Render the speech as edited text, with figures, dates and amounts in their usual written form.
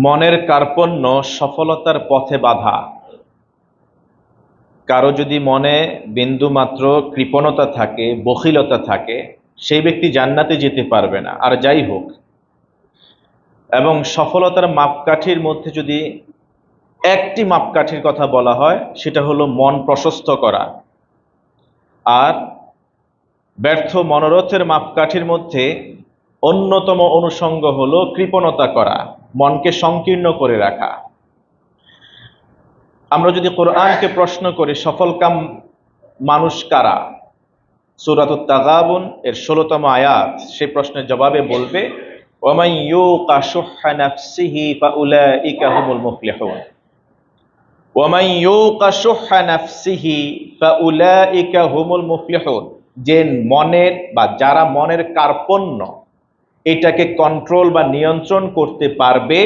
মনের কার্পণ্য সফলতার পথে বাধা। কারো যদি মনে বিন্দুমাত্র কৃপণতা থাকে, বখিলতা থাকে, সেই ব্যক্তি জান্নাতে যেতে পারবে না। আর যাই হোক, এবং সফলতার মাপকাঠির মধ্যে যদি একটি মাপকাঠির কথা বলা হয়, সেটা হলো মন প্রশস্ত করা। আর ব্যর্থ মনোরথের মাপকাঠির মধ্যে অন্যতম অনুষঙ্গ হলো কৃপণতা করা, মনকে সংকীর্ণ করে রাখা। আমরা যদি কোরআনকে প্রশ্ন করি সফলকাম মানুষ কারা, সূরাতুত তাগাবুন এর 16তম আয়াত সেই প্রশ্নের জবাবে বলবে, ওয়ামান ইউকা শুহ্হা নাফসিহি ফাউলাইকা হুমুল মুফলিহুন। ওয়ামান ইউকা শুহ্হা নাফসিহি ফাউলাইকা হুমুল মুফলিহুন। যে মনের বা যারা মনের কার্পণ্য এটাকে কন্ট্রোল বা নিয়ন্ত্রণ করতে পারবে,